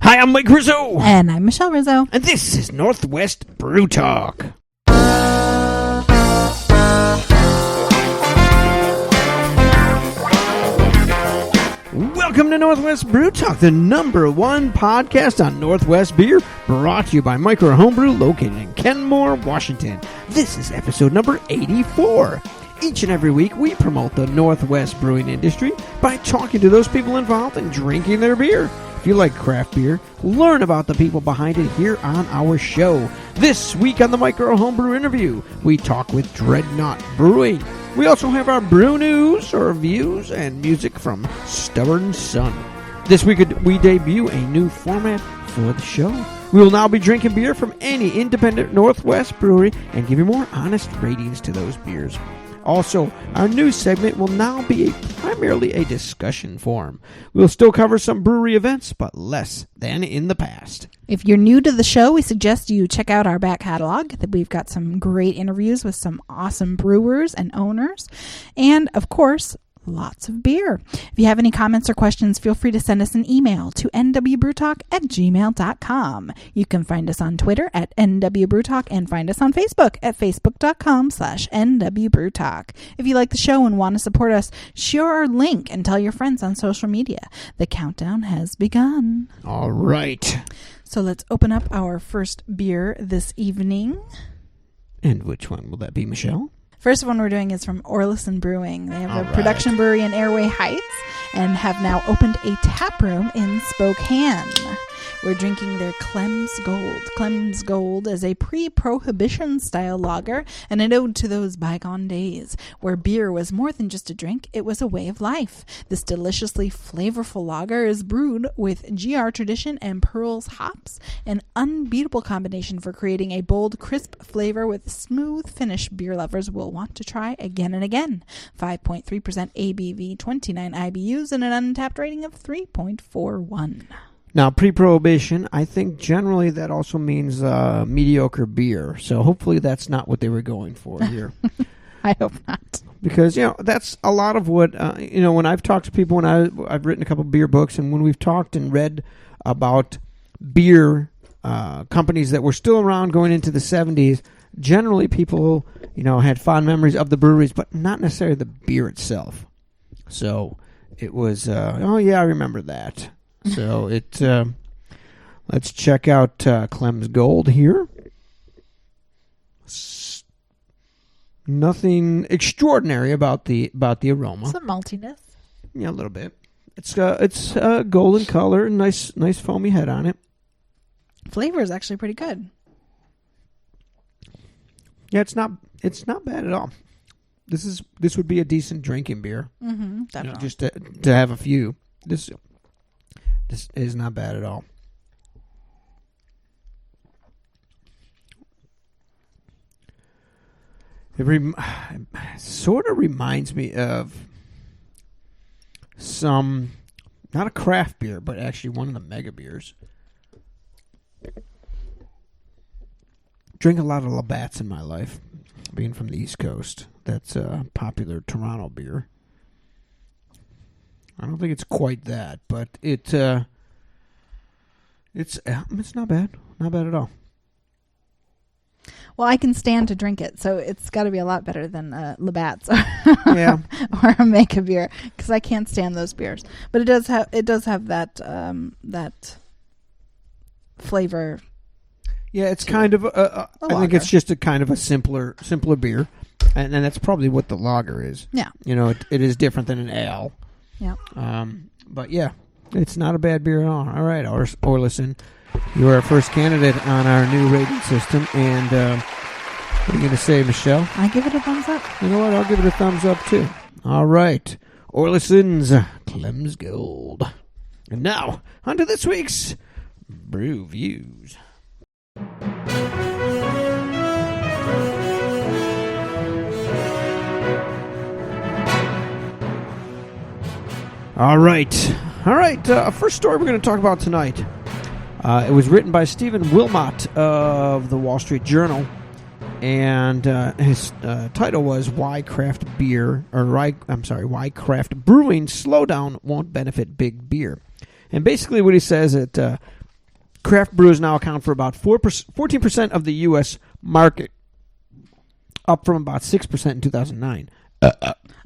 Hi, I'm Mike Rizzo. And I'm Michelle Rizzo. And this is Northwest Brew Talk. Welcome to Northwest Brew Talk, the #1 podcast on Northwest beer, brought to you by Micro Homebrew, located in Kenmore, Washington. This is episode number 84. Each and every week, we promote the Northwest brewing industry by talking to those people involved in drinking their beer. If you like craft beer, learn about the people behind it here on our show. This week on the Micro Homebrew interview, we talk with Dreadnought Brewing. We also have our brew news, our reviews, and music from Stubborn Sun. This week, we debut a new format for the show. We will now be drinking beer from any independent Northwest brewery and give you more honest ratings to those beers. Also, our news segment will now be primarily a discussion forum. We'll still cover some brewery events, but less than in the past. If you're new to the show, we suggest you check out our back catalog. We've got some great interviews with some awesome brewers and owners. And, of course, lots of beer. If you have any comments or questions, feel free to send us an email to nwbrewtalk@gmail.com. You can find us on Twitter at nwbrewtalk and find us on Facebook at facebook.com/nwbrewtalk. If you like the show and want to support us, share our link and tell your friends on social media. The countdown has begun. All right. So let's open up our first beer this evening. And which one will that be, Michelle? First one we're doing is from Orlison Brewing. They have a production brewery in Airway Heights and have now opened a tap room in Spokane. We're drinking their Clem's Gold. Clem's Gold is a pre-prohibition style lager and an ode to those bygone days where beer was more than just a drink, it was a way of life. This deliciously flavorful lager is brewed with GR Tradition and Pearls hops, an unbeatable combination for creating a bold, crisp flavor with smooth finish beer lovers will want to try again and again. 5.3% ABV, 29 IBUs, and an untapped rating of 3.41. Now, pre-prohibition, I think generally that also means mediocre beer. So hopefully that's not what they were going for here. I hope not. Because, that's a lot of what, when I've talked to people, when I've written a couple of beer books, and when we've talked and read about beer companies that were still around going into the 70s, generally people, had fond memories of the breweries, but not necessarily the beer itself. So it was, I remember that. So let's check out Clem's Gold here. Nothing extraordinary about the aroma. Some maltiness. Yeah, a little bit. It's golden color, nice foamy head on it. Flavor is actually pretty good. Yeah, it's not bad at all. This would be a decent drinking beer. Mm-hmm, definitely. Just to have a few. This is not bad at all. It sort of reminds me of some, not a craft beer, but actually one of the mega beers. Drink a lot of Labatt's in my life, being from the East Coast. That's a popular Toronto beer. I don't think it's quite that, but it's not bad. Not bad at all. Well, I can stand to drink it, so it's got to be a lot better than Labatt's Yeah. or a Mega beer, because I can't stand those beers. But it does have that flavor. Yeah, it's kind of I think it's just a kind of a simpler beer, and that's probably what the lager is. Yeah. It is different than an ale. Yeah. But yeah, it's not a bad beer at all. All right, Orlison, you are our first candidate on our new rating system. And what are you going to say, Michelle? I give it a thumbs up. You know what? I'll give it a thumbs up too. All right, Orlison's Clem's Gold. And now, on to this week's Brew Views. All right. First story we're going to talk about tonight. It was written by Stephen Wilmot of the Wall Street Journal, and his title was "Why Craft Brewing Slowdown Won't Benefit Big Beer." And basically, what he says that craft brewers now account for about 14% of the U.S. market, up from about 6% in 2009.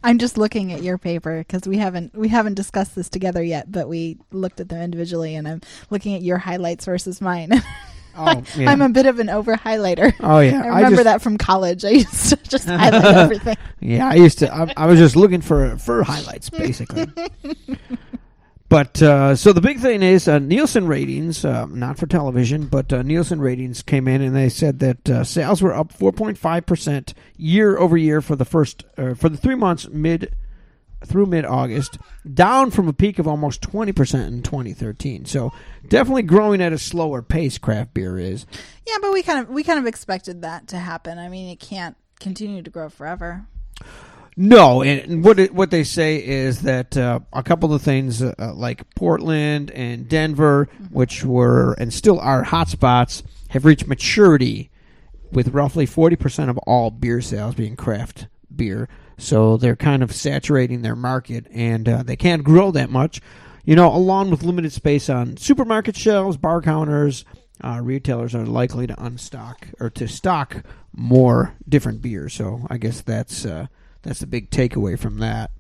I'm just looking at your paper because we haven't discussed this together yet, but we looked at them individually, and I'm looking at your highlights versus mine. Oh, yeah. I'm a bit of an over highlighter. Oh yeah, I remember that from college. I used to just highlight everything. Yeah, I used to. I was just looking for highlights, basically. But so the big thing is Nielsen ratings, not for television, but Nielsen ratings came in and they said that sales were up 4.5% year over year for the 3 months through mid-August, down from a peak of almost 20% in 2013. So definitely growing at a slower pace. Craft beer is. Yeah, but we kind of expected that to happen. I mean, it can't continue to grow forever. No, and what they say is that a couple of things like Portland and Denver, which were and still are hotspots, have reached maturity, with roughly 40% of all beer sales being craft beer. So they're kind of saturating their market, and they can't grow that much. Along with limited space on supermarket shelves, bar counters, retailers are likely to unstock or to stock more different beers. So I guess that's the big takeaway from that.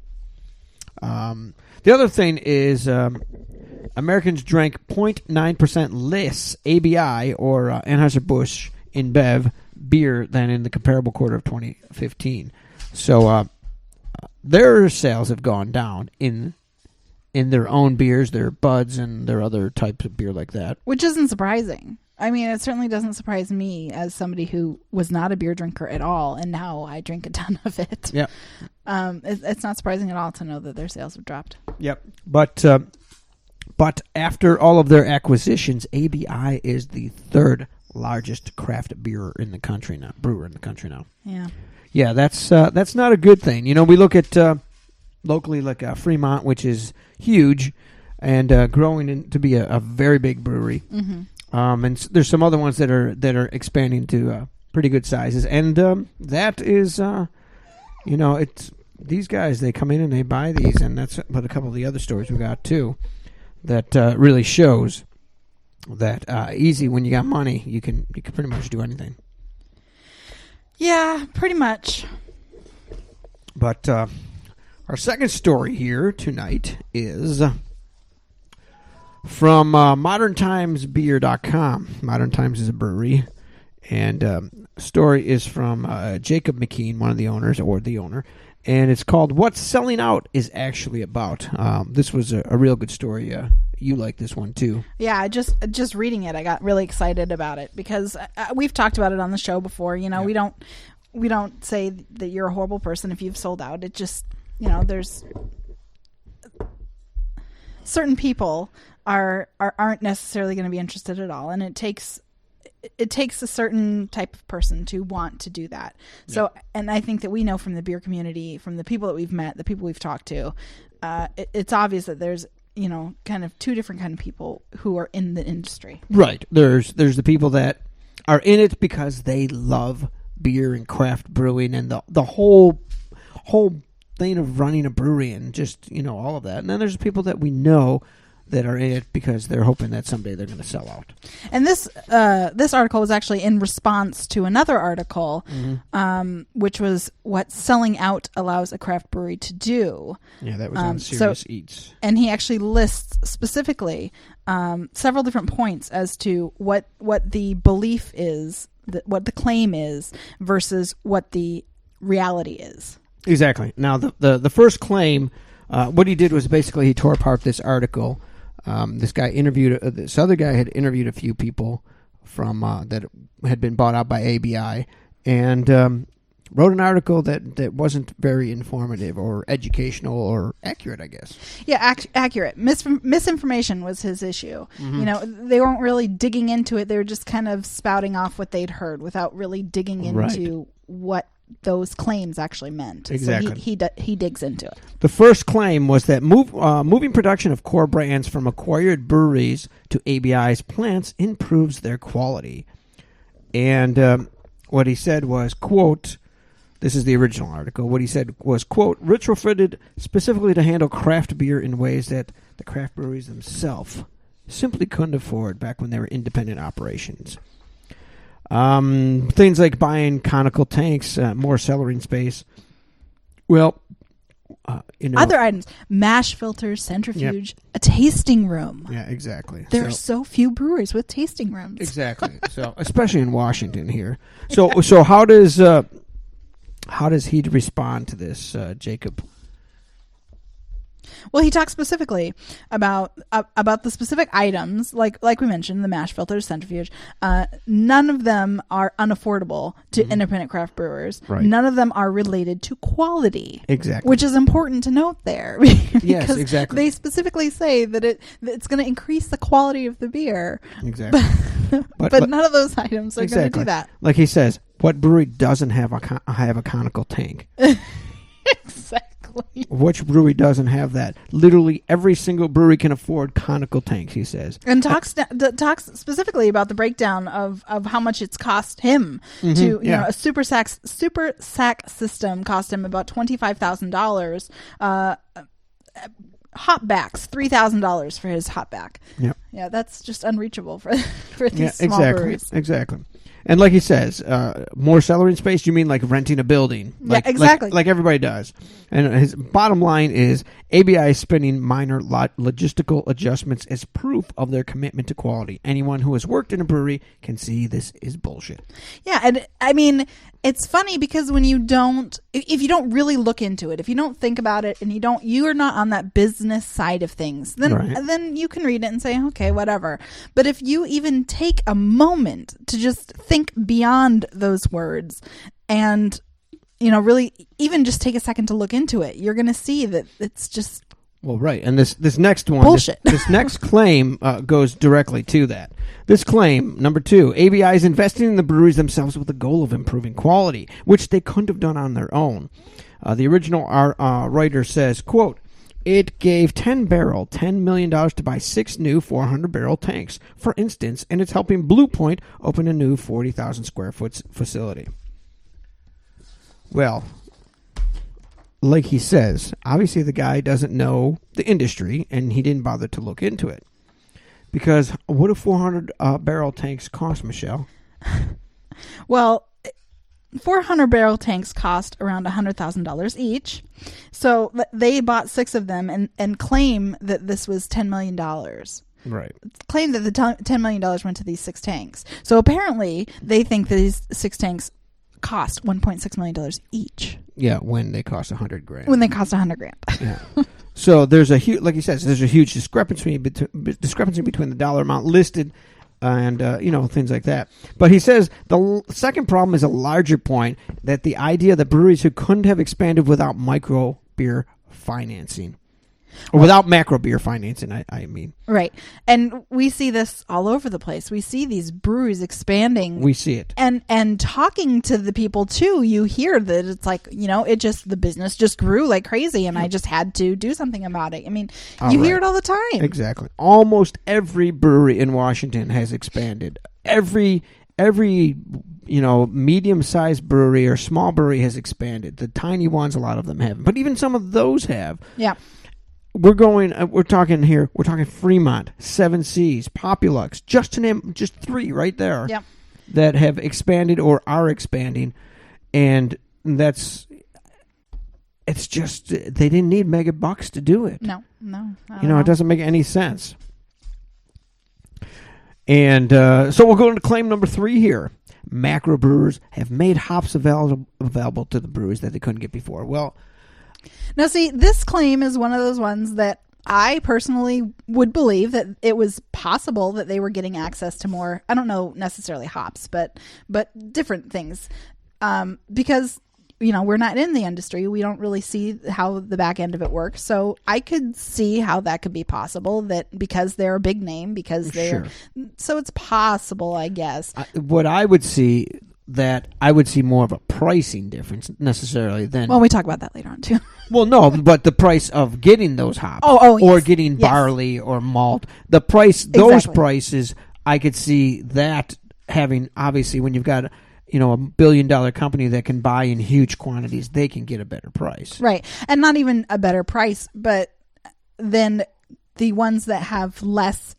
The other thing is Americans drank 0.9% less ABI or Anheuser-Busch InBev beer than in the comparable quarter of 2015. So their sales have gone down in their own beers, their buds, and their other types of beer like that. Which isn't surprising. I mean, it certainly doesn't surprise me as somebody who was not a beer drinker at all, and now I drink a ton of it. Yep. It's not surprising at all to know that their sales have dropped. Yep. But after all of their acquisitions, ABI is the third largest craft beer in the country now. Brewer in the country now. Yeah. Yeah, that's not a good thing. We look at locally like Fremont, which is huge and growing to be a very big brewery. Mm-hmm. And there's some other ones that are expanding to pretty good sizes, and that is, it's these guys. They come in and they buy these, and that's what a couple of the other stores we got too. That really shows that easy when you got money, you can pretty much do anything. Yeah, pretty much. But our second story here tonight is from moderntimesbeer.com. Modern Times is a brewery. And story is from Jacob McKean, one of the owners, or the owner. And it's called What Selling Out is Actually About. This was a real good story. You like this one, too. Yeah, just reading it, I got really excited about it because we've talked about it on the show before. Yeah. We don't say that you're a horrible person if you've sold out. It just, there's certain people aren't necessarily going to be interested at all, and it takes a certain type of person to want to do that. Yeah. So, and I think that we know from the beer community, from the people that we've met, the people we've talked to, it's obvious that there's kind of two different kind of people who are in the industry. Right. There's the people that are in it because they love beer and craft brewing and the whole thing of running a brewery and just all of that. And then there's people that we know that are in it because they're hoping that someday they're going to sell out. And this article was actually in response to another article, which was what selling out allows a craft brewery to do. Yeah, that was on Serious Eats. And he actually lists specifically several different points as to what the belief is, what the claim is, versus what the reality is. Exactly. Now, the first claim, what he did was basically he tore apart this article. This other guy had interviewed a few people from that had been bought out by ABI, and wrote an article that wasn't very informative or educational or accurate, I guess. Yeah, accurate. Misinformation was his issue. Mm-hmm. They weren't really digging into it. They were just kind of spouting off what they'd heard without really digging into what those claims actually meant. Exactly. So he digs into it. The first claim was that moving production of core brands from acquired breweries to ABI's plants improves their quality. And what he said was, quote, this is the original article, what he said was, quote, retrofitted specifically to handle craft beer in ways that the craft breweries themselves simply couldn't afford back when they were independent operations. Things like buying conical tanks, more cellaring space. Well, other items: mash filters, centrifuge, a tasting room. Yeah, exactly. There are so few breweries with tasting rooms. Exactly. So, especially in Washington here. So how does he respond to this, Jacob? Well, he talks specifically about the specific items, like we mentioned, the mash filters, centrifuge. None of them are unaffordable to independent craft brewers. Right. None of them are related to quality. Exactly. Which is important to note there. Yes, exactly. They specifically say that it's going to increase the quality of the beer. Exactly. But none of those items are going to do that. Like he says, what brewery doesn't have a conical tank? Exactly. Which brewery doesn't have that? Literally every single brewery can afford conical tanks, he says. And talks specifically about the breakdown of how much it's cost him to, a super sack system cost him about $25,000. Hopbacks, $3,000 for his hopback. Yep. Yeah, that's just unreachable for these small breweries. Exactly. And like he says, more cellaring space, you mean like renting a building? Yeah, exactly. Like everybody does. And his bottom line is ABI is spending minor logistical adjustments as proof of their commitment to quality. Anyone who has worked in a brewery can see this is bullshit. Yeah, and I mean, it's funny because when if you don't really look into it, if you don't think about it, and you are not on that business side of things, then you can read it and say, okay, whatever. But if you even take a moment to just think beyond those words and, really even just take a second to look into it, you're going to see that it's just... Well, right. And this next one, bullshit. This next claim goes directly to that. This claim, number 2, ABI is investing in the breweries themselves with the goal of improving quality, which they couldn't have done on their own. The original writer says, quote, it gave $10 million to buy 6 new 400-barrel tanks, for instance, and it's helping Blue Point open a new 40,000 square foot facility. Well, like he says, obviously the guy doesn't know the industry, and he didn't bother to look into it. Because what do 400-barrel tanks cost, Michelle? Well, 400-barrel tanks cost around $100,000 each. So they bought 6 of them and claim that this was $10 million. Right. Claim that the $10 million went to these 6 tanks. So apparently they think that these 6 tanks cost $1.6 million each. Yeah, when they cost $100,000. When they cost $100,000. Yeah. So there's a huge, like he says, there's a huge discrepancy between the dollar amount listed and things like that. But he says the second problem is a larger point, that the idea that breweries who couldn't have expanded without micro beer financing. Or without macro beer financing, I mean. Right. And we see this all over the place. We see these breweries expanding. We see it. And talking to the people, too, you hear that it's like, the business just grew like crazy, and I just had to do something about it. I mean, hear it all the time. Exactly. Almost every brewery in Washington has expanded. Every medium-sized brewery or small brewery has expanded. The tiny ones, a lot of them haven't. But even some of those have. Yeah. We're talking Fremont, 7 Seas, Populux, just to name just 3 right there. Yep. That have expanded or are expanding, and it's just they didn't need mega bucks to do it. No. It doesn't make any sense. And so we'll go into claim number 3 here. Macro brewers have made hops available to the breweries that they couldn't get before. Well, now, see, this claim is one of those ones that I personally would believe that it was possible that they were getting access to more, I don't know necessarily hops, but different things. Because, we're not in the industry. We don't really see how the back end of it works. So I could see how that could be possible, that because they're a big name, so it's possible, I guess. What I would see... I would see more of a pricing difference necessarily than... Well, we talk about that later on, too. Well, no, but the price of getting those hops. Or getting barley or malt. The price, those prices, I could see that having, obviously, when you've got, a $1 billion company that can buy in huge quantities, they can get a better price. Right. And not even a better price, but then the ones that have less,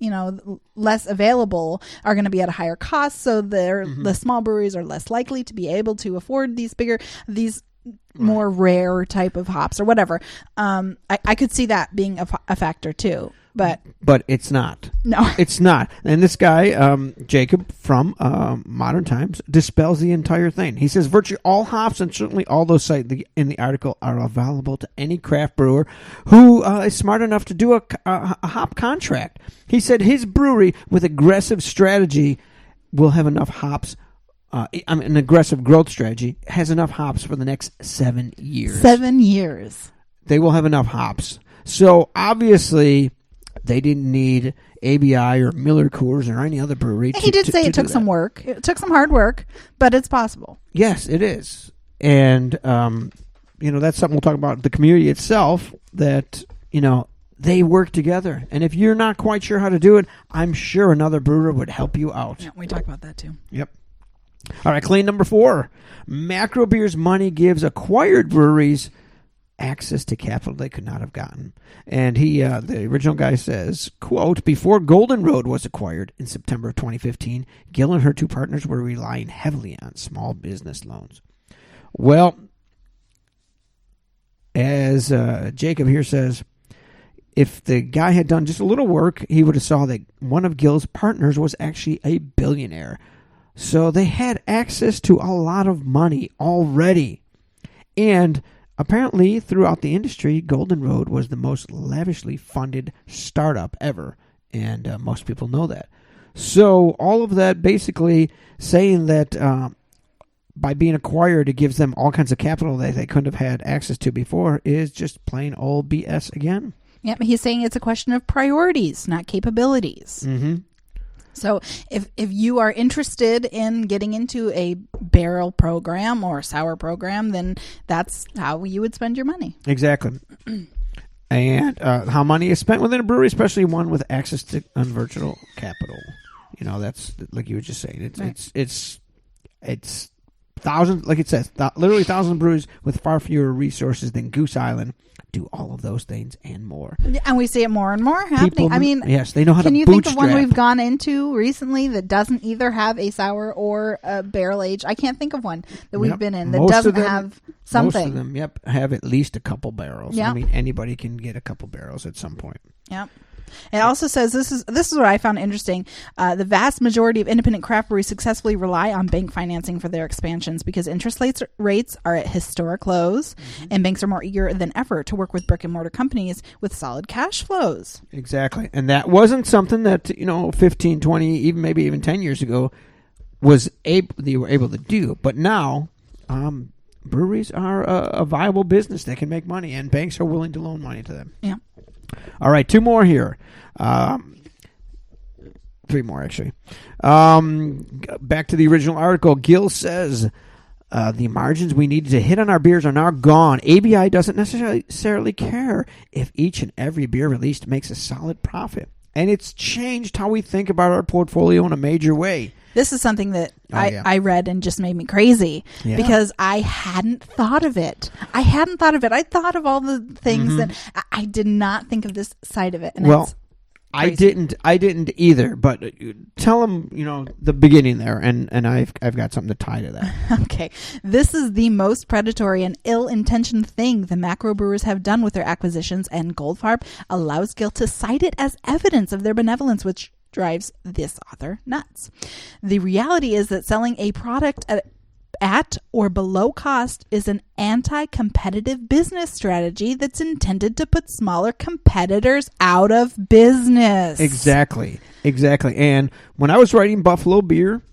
less available are going to be at a higher cost. So the small breweries are less likely to be able to afford these more rare type of hops or whatever. I could see that being a factor too. But it's not. No, it's not. And this guy, Jacob from Modern Times, dispels the entire thing. He says virtually all hops and certainly all those cited in the article are available to any craft brewer who is smart enough to do a hop contract. He said his brewery with aggressive strategy will have enough hops. An aggressive growth strategy has enough hops for the next 7 years. 7 years. They will have enough hops. So obviously, they didn't need ABI or Miller Coors or any other brewery. He did say it took some work. It took some hard work, but it's possible. Yes, it is. And, that's something we'll talk about. The community itself, that, they work together. And if you're not quite sure how to do it, I'm sure another brewer would help you out. Yeah, we talk about that too. Yep. All right, claim number 4. Macro Beer's money gives acquired breweries access to capital they could not have gotten. And the original guy says, quote, before Golden Road was acquired in September of 2015, Gil and her 2 partners were relying heavily on small business loans. Well, as Jacob here says, if the guy had done just a little work, he would have saw that one of Gil's partners was actually a billionaire. So they had access to a lot of money already. And apparently, throughout the industry, Golden Road was the most lavishly funded startup ever. And most people know that. So all of that basically saying that by being acquired, it gives them all kinds of capital that they couldn't have had access to before is just plain old BS again. Yep, he's saying it's a question of priorities, not capabilities. Mm-hmm. So if you are interested in getting into a barrel program or a sour program, then that's how you would spend your money. Exactly. And how money is spent within a brewery, especially one with access to unvirtual capital. That's like you were just saying. It's thousands, like it says, literally thousands of breweries with far fewer resources than Goose Island do all of those things and more. And we see it more and more happening. Yes, they know how to bootstrap. Can you think of one we've gone into recently that doesn't either have a sour or a barrel age? I can't think of one that we've been in that doesn't have something. Most of them, have at least a couple barrels. Yep. Anybody can get a couple barrels at some point. Yep. It also says, this is what I found interesting. The vast majority of independent craft breweries successfully rely on bank financing for their expansions because interest rates are at historic lows, and banks are more eager than ever to work with brick and mortar companies with solid cash flows. Exactly. And that wasn't something that, 15, 20, even 10 years ago they were able to do. But now, breweries are a viable business that can make money, and banks are willing to loan money to them. Yeah. All right, 2 more here. 3 more, actually. Back to the original article. Gil says, the margins we needed to hit on our beers are now gone. ABI doesn't necessarily care if each and every beer released makes a solid profit. And it's changed how we think about our portfolio in a major way. This is something that I read and just made me crazy because I hadn't thought of it. I thought of all the things that I did not think of this side of it. And it's crazy. I didn't either. But tell them, the beginning there, and I've got something to tie to that. Okay, this is the most predatory and ill-intentioned thing the macro brewers have done with their acquisitions, and Goldfarb allows Gil to cite it as evidence of their benevolence, which drives this author nuts. The reality is that selling a product at or below cost is an anti-competitive business strategy that's intended to put smaller competitors out of business. Exactly. And when I was writing Buffalo Beer,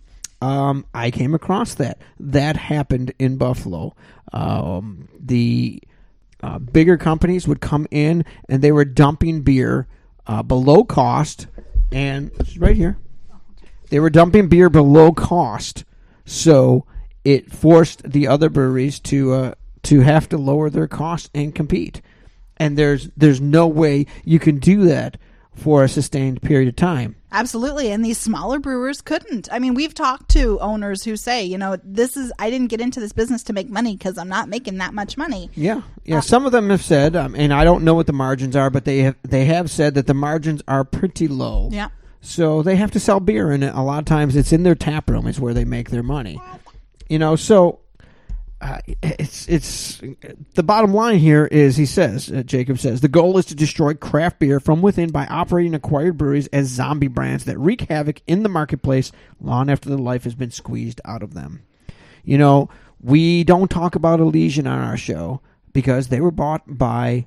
I came across that. That happened in Buffalo. The bigger companies would come in and they were dumping beer below cost. And it's right here. They were dumping beer below cost, so it forced the other breweries to have to lower their cost and compete. And there's no way you can do that for a sustained period of time. Absolutely. And these smaller brewers couldn't. I mean, we've talked to owners who say, I didn't get into this business to make money because I'm not making that much money. Yeah. Some of them have said, and I don't know what the margins are, but they have said that the margins are pretty low. Yeah. So they have to sell beer, and a lot of times it's in their tap room is where they make their money. So it's the bottom line here is, Jacob says, the goal is to destroy craft beer from within by operating acquired breweries as zombie brands that wreak havoc in the marketplace long after the life has been squeezed out of them. We don't talk about Elysian on our show because they were bought by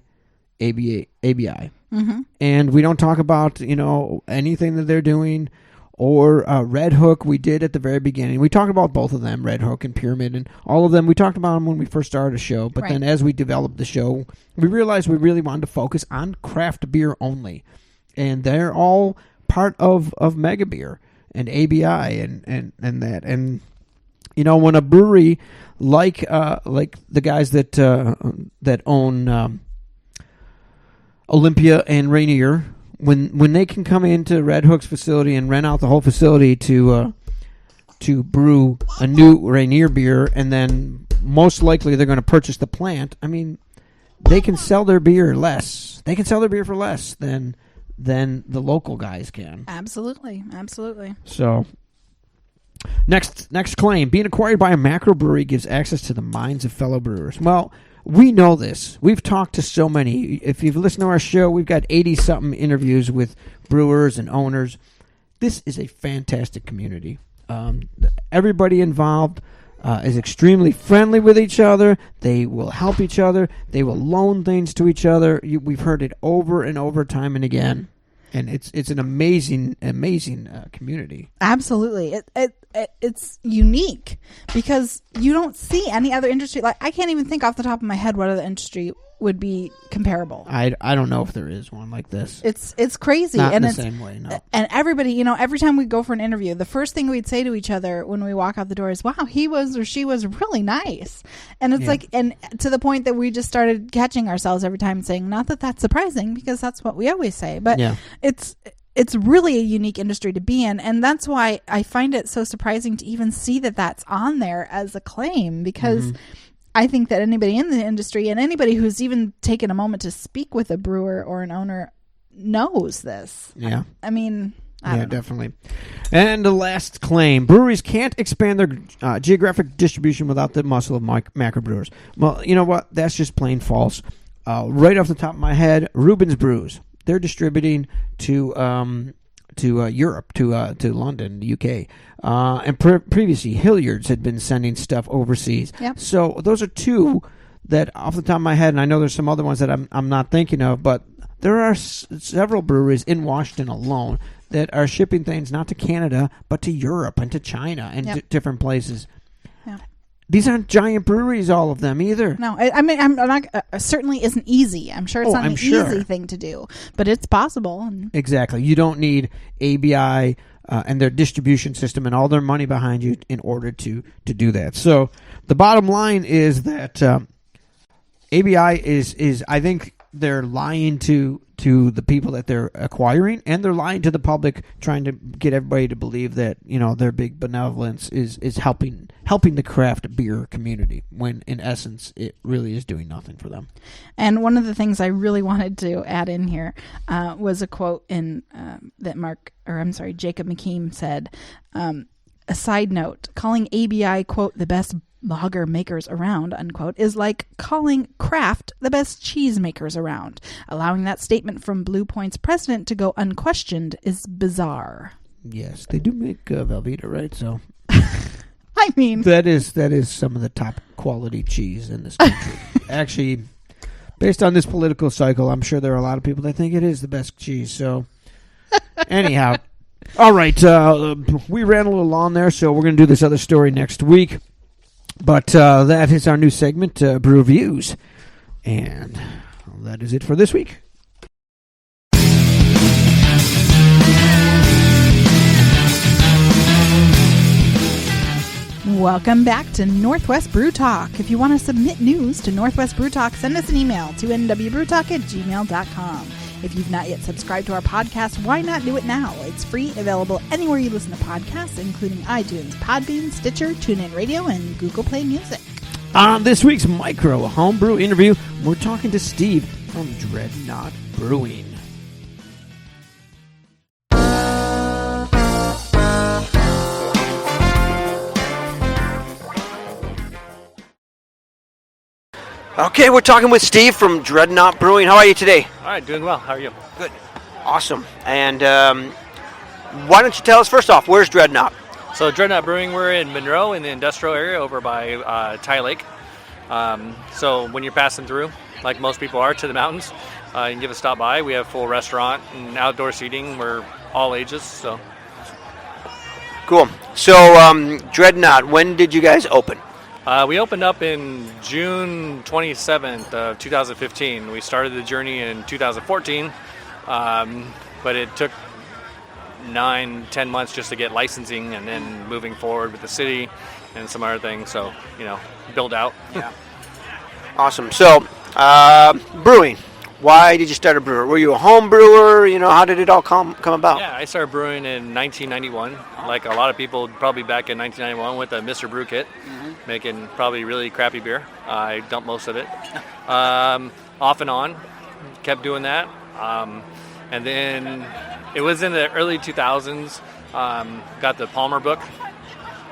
ABI. Mm-hmm. And we don't talk about, anything that they're doing. Or Red Hook, we did at the very beginning. We talked about both of them, Red Hook and Pyramid, and all of them. We talked about them when we first started the show. But then as we developed the show, we realized we really wanted to focus on craft beer only. And they're all part of Mega Beer and ABI and that. And, when a brewery like the guys that own Olympia and Rainier, when they can come into Red Hook's facility and rent out the whole facility to brew a new Rainier beer, and then most likely they're going to purchase the plant, I mean, they can sell their beer less. They can sell their beer for less than the local guys can. Absolutely. So, next claim. Being acquired by a macro brewery gives access to the minds of fellow brewers. Well, we know this. We've talked to so many. If you've listened to our show, we've got 80-something interviews with brewers and owners. This is a fantastic community. Everybody involved is extremely friendly with each other. They will help each other. They will loan things to each other. We've heard it over and over, time and again. And it's an amazing community. Absolutely. It's unique because you don't see any other industry. Like, I can't even think off the top of my head what other industry would be comparable. I don't know if there is one like this. It's crazy. Not and in the same way, no. And everybody, every time we go for an interview, the first thing we'd say to each other when we walk out the door is, wow, he was or she was really nice. And it's and to the point that we just started catching ourselves every time saying, not that that's surprising because that's what we always say, but it's really a unique industry to be in. And that's why I find it so surprising to even see that that's on there as a claim, because I think that anybody in the industry and anybody who's even taken a moment to speak with a brewer or an owner knows this. Yeah. I mean, I don't know. Definitely. And the last claim. Breweries can't expand their geographic distribution without the muscle of macro brewers. Well, you know what? That's just plain false. Right off the top of my head, Reuben's Brews. They're distributing to Europe, to London, the UK. And previously, Hilliard's had been sending stuff overseas. Yep. So those are two that, off the top of my head, and I know there's some other ones that I'm not thinking of, but there are several breweries in Washington alone that are shipping things not to Canada, but to Europe and to China and different places. Yeah. These aren't giant breweries, all of them, either. No, I mean, I'm not. Certainly isn't easy. I'm sure it's not an easy thing to do, but it's possible. Exactly. You don't need ABI and their distribution system and all their money behind you in order to do that. So the bottom line is that ABI is I think they're lying to the people that they're acquiring, and they're lying to the public, trying to get everybody to believe that their big benevolence is helping the craft beer community, when in essence it really is doing nothing for them. And one of the things I really wanted to add in here was a quote in that Jacob McKeem said. A side note: calling ABI, quote, the best lager makers around, unquote, is like calling Kraft the best cheese makers around. Allowing that statement from Blue Point's president to go unquestioned is bizarre. Yes, they do make Velveeta, right? So, I mean, that is some of the top quality cheese in this country. Actually, based on this political cycle, I'm sure there are a lot of people that think it is the best cheese. So, anyhow, all right, we ran a little long there, so we're going to do this other story next week. But that is our new segment, Brew Reviews. And that is it for this week. Welcome back to Northwest Brew Talk. If you want to submit news to Northwest Brew Talk, send us an email to nwbrewtalk@gmail.com. If you've not yet subscribed to our podcast, why not do it now? It's free, available anywhere you listen to podcasts, including iTunes, Podbean, Stitcher, TuneIn Radio, and Google Play Music. On this week's Micro Homebrew interview, we're talking to Steve from Dreadnought Brewing. Okay, we're talking with Steve from Dreadnought Brewing. How are you today? All right, doing well. How are you? Good. Awesome. And why don't you tell us, first off, where's Dreadnought? So Dreadnought Brewing, we're in Monroe in the industrial area over by Ty Lake. So when you're passing through, like most people are, to the mountains, you can give a stop by. We have full restaurant and outdoor seating. We're all ages. So Cool. So Dreadnought, when did you guys open? we opened up in June 27th of 2015. We started the journey in 2014, but it took 9-10 months just to get licensing and then moving forward with the city and some other things. So, build out. Yeah. Awesome. So, brewing. Why did you start a brewer? Were you a home brewer? How did it all come about? Yeah, I started brewing in 1991. Like a lot of people, probably back in 1991 with a Mr. Brew kit, making probably really crappy beer. I dumped most of it. Off and on, kept doing that. And then it was in the early 2000s, got the Palmer book,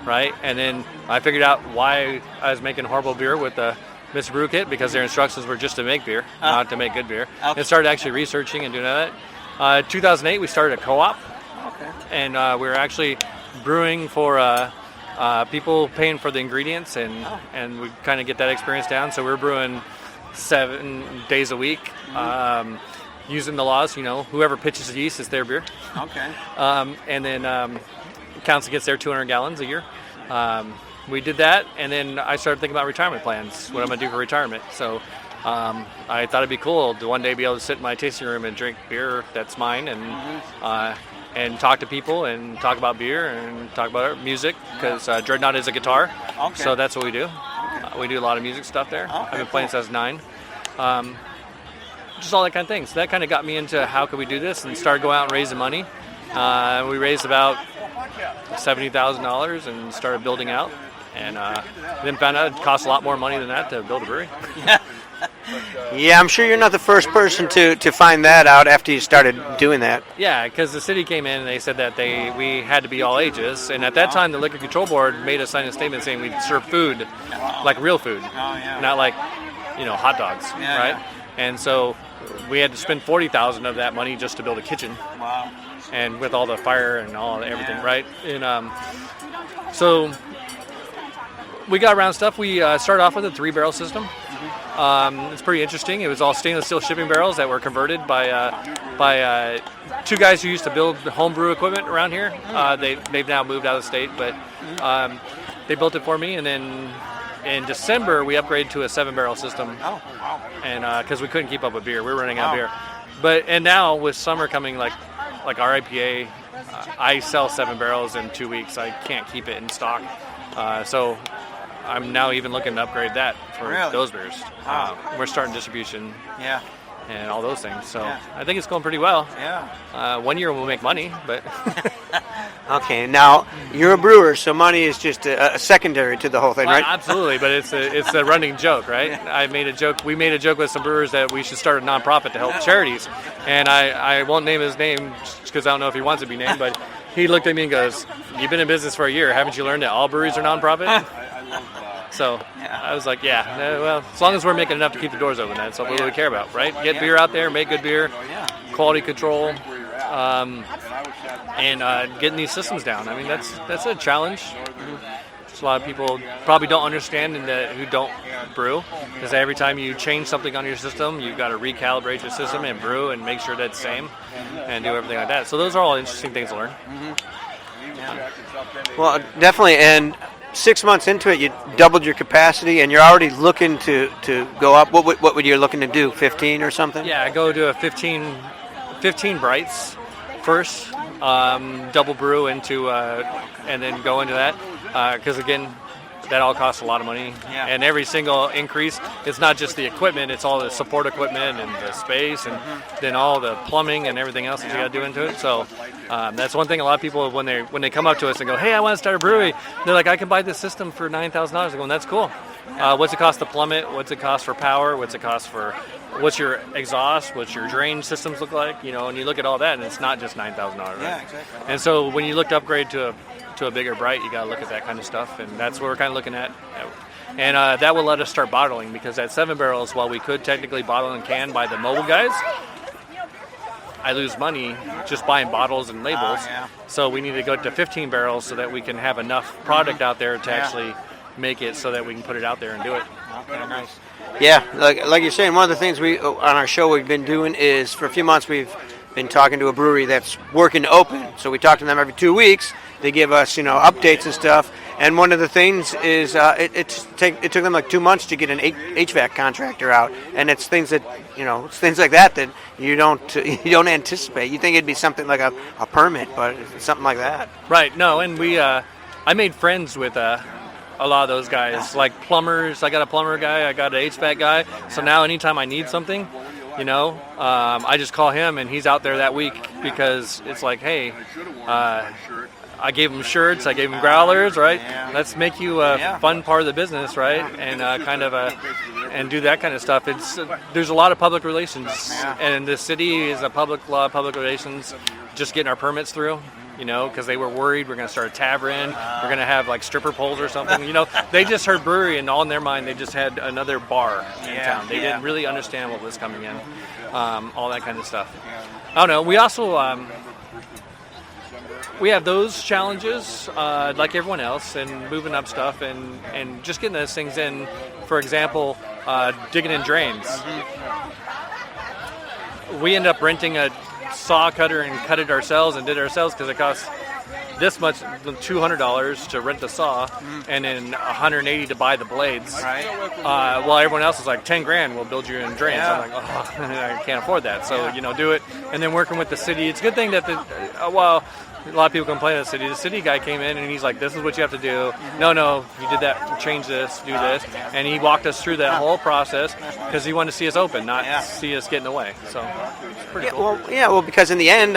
right? And then I figured out why I was making horrible beer with the Mr. Brew kit, because their instructions were just to make beer, not to make good beer. Okay. And started actually researching and doing that. 2008, we started a co-op. Okay. And we were actually brewing for people paying for the ingredients, and we kind of get that experience down. So we're brewing 7 days a week, using the laws. Whoever pitches the yeast is their beer. Okay. And then council gets their 200 gallons a year. We did that, and then I started thinking about retirement plans, what I'm going to do for retirement. So I thought it'd be cool to one day be able to sit in my tasting room and drink beer that's mine, and talk to people and talk about beer and talk about music, because Dreadnought is a guitar, so that's what we do. We do a lot of music stuff there. I've been playing since I was 9. Just all that kind of thing. So that kind of got me into how could we do this, and started going out and raising money. We raised about $70,000 and started building out. And then found out it costs a lot more money than that to build a brewery. Yeah, I'm sure you're not the first person to find that out after you started doing that. Yeah, because the city came in and they said that we had to be all ages. And at that time, the Liquor Control Board made us sign a statement saying we'd serve food, like real food, not like, hot dogs, right? Yeah. And so we had to spend $40,000 of that money just to build a kitchen. Wow. And with all the fire and everything, right? And so we got around stuff. We started off with a 3-barrel system. It's pretty interesting. It was all stainless steel shipping barrels that were converted by 2 guys who used to build homebrew equipment around here. They've now moved out of the state, but they built it for me. And then in December, we upgraded to a 7-barrel system. Oh, wow. And because we couldn't keep up with beer. We were running out of beer. And now with summer coming, like our IPA, I sell 7 barrels in 2 weeks. I can't keep it in stock. So I'm now even looking to upgrade that for those beers. We're starting distribution. Yeah. And all those things. So I think it's going pretty well. Yeah. 1 year we'll make money, but... Okay, now you're a brewer, so money is just a secondary to the whole thing, right? Absolutely, but it's a running joke, right? We made a joke with some brewers that we should start a nonprofit to help charities, and I won't name his name because I don't know if he wants to be named, but he looked at me and goes, "You've been in business for a year, haven't you learned that all breweries are nonprofit?" So I was like, well, as long as we're making enough to keep the doors open, that's what we care about, right? Get beer out there, make good beer, quality control, and getting these systems down. I mean, that's a challenge. A lot of people probably don't understand who don't brew, because every time you change something on your system, you've got to recalibrate your system and brew and make sure that's the same and do everything like that. So those are all interesting things to learn. Well, definitely. And 6 months into it, you doubled your capacity, and you're already looking to go up. What would you looking to do? 15 or something? Yeah, I go to a 15 Brights first, double brew into, and then go into that. Because again, that all costs a lot of money. Yeah. And every single increase, it's not just the equipment, it's all the support equipment and the space and then all the plumbing and everything else that you got to do into it. So that's one thing a lot of people, when they come up to us and go, hey, I want to start a brewery, they're like, I can buy this system for $9,000. I go, that's cool. What's it cost to plumb it? What's it cost for power? What's it cost for, what's your exhaust? What's your drain systems look like? You know, and you look at all that, and it's not just $9,000, right? Yeah, exactly. And so when you look to upgrade to a bigger Bright, you got to look at that kind of stuff, and that's what we're kind of looking at. And that will let us start bottling, because at 7 barrels, while we could technically bottle and can by the mobile guys, I lose money just buying bottles and labels. So we need to go to 15 barrels so that we can have enough product out there to actually make it so that we can put it out there and do it. Okay, nice. Yeah, like you're saying, one of the things we on our show we've been doing is for a few months we've been talking to a brewery that's working to open. So we talk to them every 2 weeks. They give us, updates and stuff. And one of the things is it took them like 2 months to get an HVAC contractor out. And it's things that it's things like that you don't anticipate. You think it'd be something like a permit, but it's something like that. Right. No, and we I made friends with a lot of those guys, like plumbers. I got a plumber guy. I got an HVAC guy. So now anytime I need something, I just call him, and he's out there that week, because it's like, hey, I gave him shirts, I gave him growlers, right? Let's make you a fun part of the business, right? And and do that kind of stuff. There's a lot of public relations, and the city is a public relations, just getting our permits through. Because they were worried we're going to start a tavern, we're going to have like stripper poles or something. They just heard brewery, and all in their mind they just had another bar in town. They didn't really understand what was coming in, all that kind of stuff. I don't know. We also we have those challenges like everyone else, and moving up stuff and just getting those things in. For example, digging in drains. We end up renting a saw cutter and cut it ourselves and did it ourselves, because it costs this much, $200 to rent the saw, and then $180 to buy the blades. Right. While everyone else is like $10,000, we'll build you in drains. I'm like, I can't afford that. So do it, and then working with the city. It's a good thing that a lot of people complain at the city. The city guy came in and he's like, this is what you have to do. No, you did that, change this, do this. And he walked us through that whole process, because he wanted to see us open, not see us getting away. So it's pretty cool. Well, because in the end,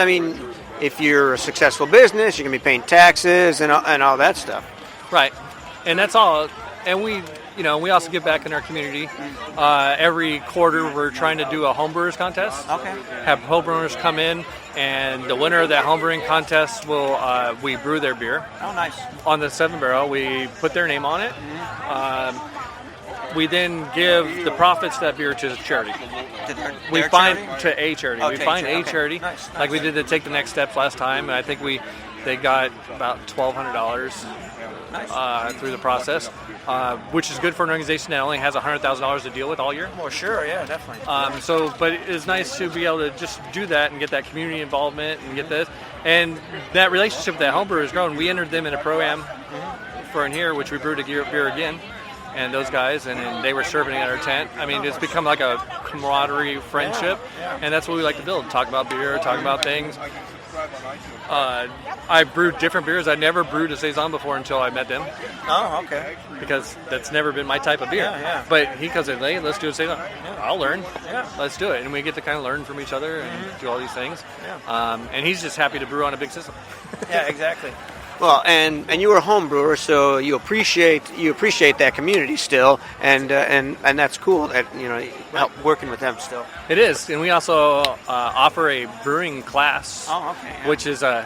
if you're a successful business, you're going to be paying taxes and all that stuff. Right. And that's all. And we also give back in our community. Every quarter, we're trying to do a homebrewers contest. Okay. Have homebrewers come in, and the winner of that homebrewing contest will we brew their beer. Oh, nice. On the 7 barrel, we put their name on it. We then give the profits of that beer to charity. We find a charity. Nice. Like we did to Take the Next Steps last time, and I think they got about $1,200 through the process, which is good for an organization that only has $100,000 to deal with all year. Well, sure, yeah, definitely. But it's nice to be able to just do that and get that community involvement and get this. And that relationship with that homebrewer has grown. We entered them in a pro-am for in here, which we brewed a beer again. And those guys, and they were serving at our tent. It's become like a camaraderie friendship, and that's what we like to build. Talk about beer, talk about things. I brewed different beers. I never brewed a Saison before until I met them. Oh, okay. Because that's never been my type of beer. Yeah. But he comes in, hey, let's do a Saison. I'll learn. Yeah. Let's do it. And we get to kind of learn from each other and do all these things. Yeah. And he's just happy to brew on a big system. Yeah, exactly. Well, and you were a home brewer, so you appreciate that community still, and that's cool that help working with them still. It is, and we also offer a brewing class. Oh, okay. Yeah. Which is I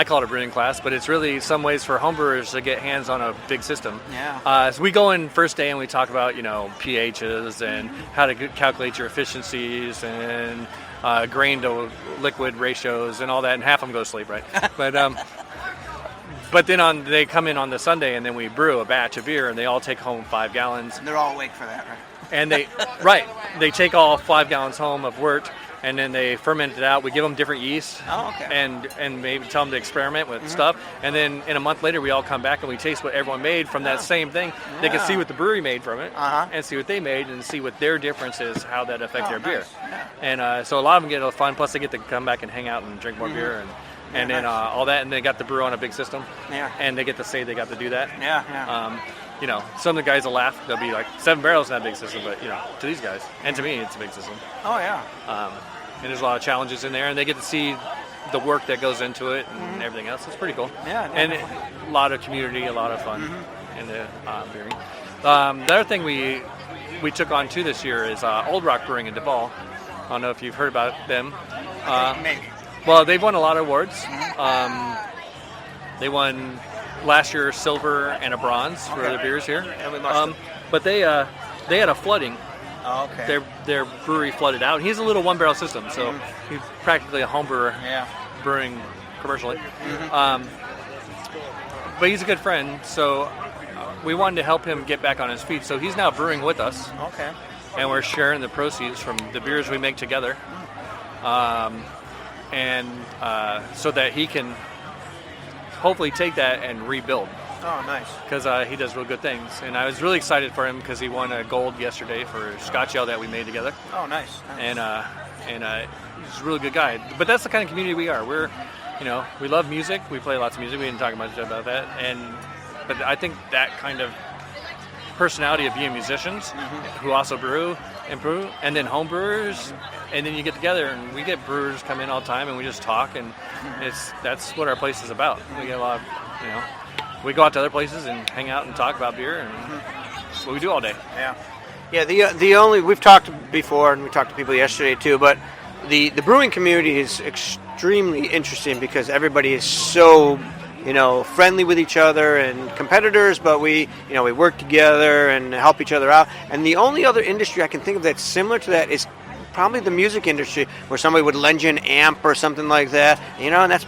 call it a brewing class, but it's really some ways for homebrewers to get hands on a big system. Yeah. So we go in first day and we talk about pHs and how to calculate your efficiencies and grain to liquid ratios and all that, and half of them go to sleep, right? But then they come in on the Sunday, and then we brew a batch of beer, and they all take home 5 gallons. And they're all awake for that, right? And they take all 5 gallons home of wort, and then they ferment it out. We give them different yeast. Oh, okay. And maybe tell them to experiment with stuff. And then in a month later, we all come back and we taste what everyone made from that same thing. Yeah. They can see what the brewery made from it, and see what they made, and see what their difference is, how that affects their beer. Yeah. And so a lot of them get a fun. Plus, they get to come back and hang out and drink more beer and then all that, and they got to brew on a big system. Yeah. And they get to say they got to do that. Yeah. some of the guys will laugh. They'll be like, 7 barrels is not a big system, but to these guys and to me, it's a big system. Oh yeah. And there's a lot of challenges in there, and they get to see the work that goes into it and everything else. It's pretty cool. Yeah. And a lot of community, a lot of fun in the brewing. The other thing we took on too this year is Old Rock Brewing in Duval. I don't know if you've heard about them. Maybe. Well, they've won a lot of awards. They won last year silver and a bronze for their beers here. And we must but they had a flooding. Oh, okay. Their brewery flooded out. He's a little 1-barrel system, so he's practically a home brewer brewing commercially. But he's a good friend, so we wanted to help him get back on his feet. So he's now brewing with us. Okay. And we're sharing the proceeds from the beers we make together. So that he can hopefully take that and rebuild. Oh, nice. Because he does real good things. And I was really excited for him because he won a gold yesterday for Scotch Ale that we made together. Oh, nice. And he's a really good guy. But that's the kind of community we are. We're, we love music. We play lots of music. We didn't talk much about that. But I think that kind of personality of being musicians who also brew, and then home brewers, and then you get together, and we get brewers come in all the time, and we just talk, and that's what our place is about. We get a lot of, we go out to other places and hang out and talk about beer, and that's what we do all day. Yeah. The only, we've talked before, and we talked to people yesterday too, but the brewing community is extremely interesting because everybody is so friendly with each other and competitors, but we work together and help each other out. And the only other industry I can think of that's similar to that is probably the music industry, where somebody would lend you an amp or something like that, and that's,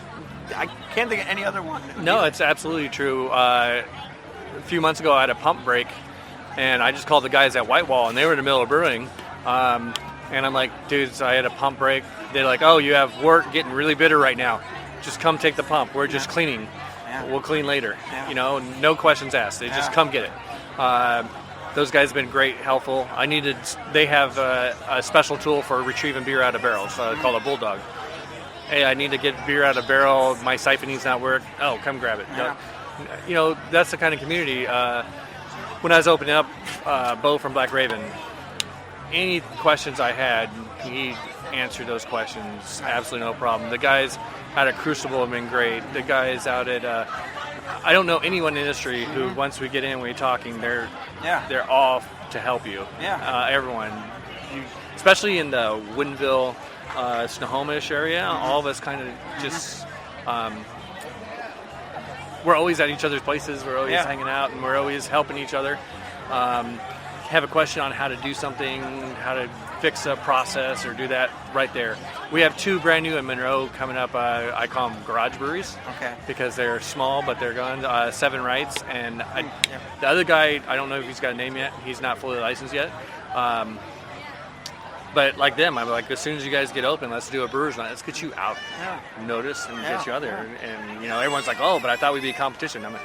I can't think of any other one. No, it's absolutely true. A few months ago, I had a pump break, and I just called the guys at Whitewall, and they were in the middle of brewing. And I'm like, dudes, I had a pump break. They're like, oh, you have work getting really bitter right now. Just come take the pump. We're just cleaning. We'll clean later. No questions asked. They just come get it. Those guys have been great, helpful. They have a special tool for retrieving beer out of barrels called a bulldog. Hey, I need to get beer out of barrel. My siphoning's not work. Oh, come grab it. That's the kind of community. When I was opening up Bo from Black Raven, any questions I had, he answered those questions. Absolutely no problem. The guys out at Crucible have been great. The guys out at I don't know anyone in the industry who, once we get in, we're talking, they're all to help you. Everyone, especially in the Woodinville, Snohomish area, all of us kind of just we're always at each other's places. We're always hanging out, and we're always helping each other. Have a question on how to do something, how to fix a process or do that right there. We have 2 brand new in Monroe coming up. I call them garage breweries because they're small, but they're going 7 Rights. And the other guy, I don't know if he's got a name yet. He's not fully licensed yet. But like them, I'm like, as soon as you guys get open, let's do a brewer's night. Let's get you out, notice, and get you out there. And everyone's like, oh, but I thought we'd be a competition. I'm like,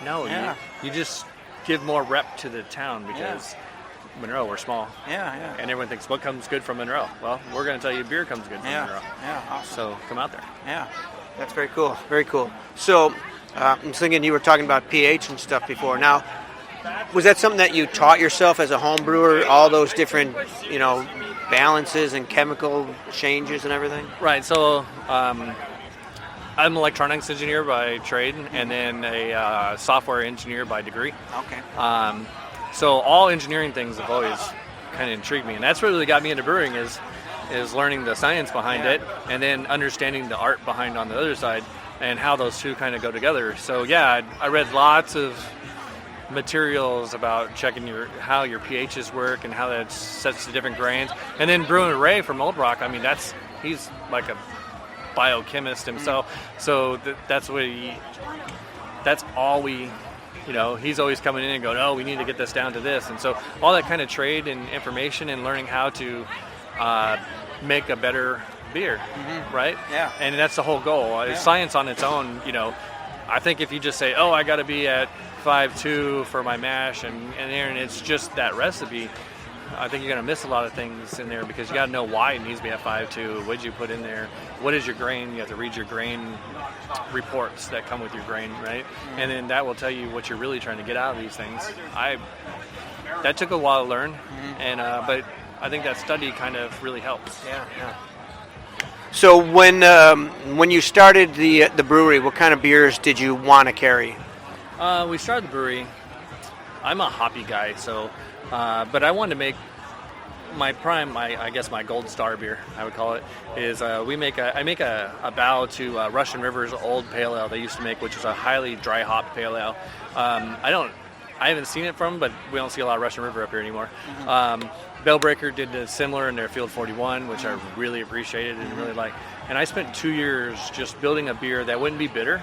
no, you just give more rep to the town because Monroe, we're small. And everyone thinks, what comes good from Monroe? Well, we're going to tell you beer comes good from Monroe. Awesome. So come out there. That's very cool. Very cool. So I'm thinking you were talking about pH and stuff before. Now, was that something that you taught yourself as a home brewer, all those different, balances and chemical changes and everything? Right. So I'm an electronics engineer by trade and then a software engineer by degree. Okay. So all engineering things have always kind of intrigued me, and that's what really got me into brewing is learning the science behind it and then understanding the art behind on the other side and how those two kind of go together. So I read lots of materials about checking how your pHs work and how that sets the different grains. And then brewing Ray from Old Rock, I mean, he's like a biochemist himself. So that's all we, he's always coming in and going, oh, we need to get this down to this. And so all that kind of trade and information and learning how to make a better beer, right? Yeah. And that's the whole goal. Science on its own, I think if you just say, oh, I got to be at 5.2 for my mash and it's just that recipe, I think you're going to miss a lot of things in there because you got to know why it needs to be at 5.2. What did you put in there? What is your grain? You have to read your grain reports that come with your grain, right? And then that will tell you what you're really trying to get out of these things. That took a while to learn, and but I think that study kind of really helps. Yeah. So when you started the brewery, what kind of beers did you want to carry? We started the brewery. I'm a hoppy guy, so but I wanted to make my prime, I guess my gold star beer, I would call it, is I make a bow to Russian River's old pale ale they used to make, which is a highly dry hop pale ale. I haven't seen it from, but we don't see a lot of Russian River up here anymore. Bellbreaker did similar in their Field 41, which I really appreciated and really liked. And I spent 2 years just building a beer that wouldn't be bitter,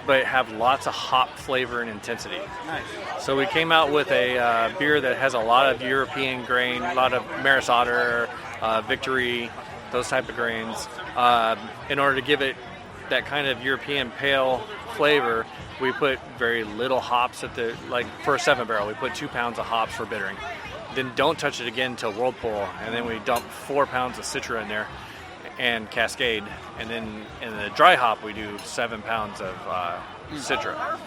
but have lots of hop flavor and intensity. Nice. So we came out with a beer that has a lot of European grain, a lot of Maris Otter, Victory, those type of grains. In order to give it that kind of European pale flavor, we put very little hops for a 7-barrel. We put 2 pounds of hops for bittering. Then don't touch it again until Whirlpool, and then we dump 4 pounds of Citra in there and Cascade, and then in the dry hop we do 7 pounds of Citra.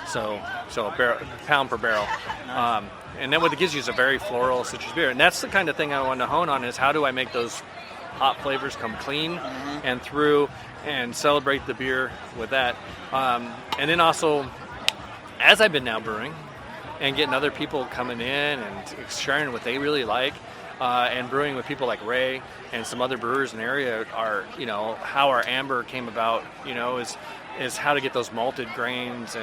So a pound per barrel. And then what it gives you is a very floral citrus beer, and that's the kind of thing I wanted to hone on, is how do I make those hop flavors come clean and through, and celebrate the beer with that. And then also, as I've been now brewing and getting other people coming in and sharing what they really like, and brewing with people like Ray and some other brewers in the area, are, how our amber came about, is how to get those malted grains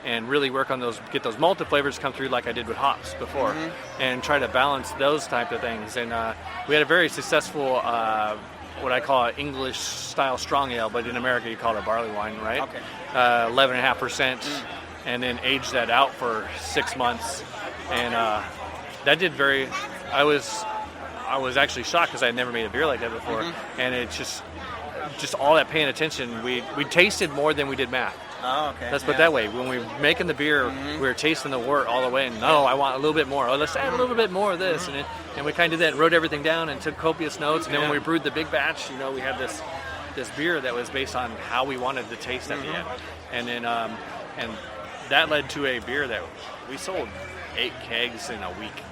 and really work on get those malted flavors come through like I did with hops before, and try to balance those type of things. And we had a very successful what I call an English style strong ale, but in America you call it a barley wine, right? Okay. 11.5%, and then aged that out for 6 months, and that did very. I was actually shocked because I had never made a beer like that before, and it's just all that paying attention. We tasted more than we did math. Oh, okay. Let's put it that way. When we were making the beer, we were tasting the wort all the way, and I want a little bit more. Oh, let's add a little bit more of this, and we kind of did that and wrote everything down and took copious notes. And then when we brewed the big batch, we had this beer that was based on how we wanted the taste at the end, and then and that led to a beer that we sold 8 kegs in a week.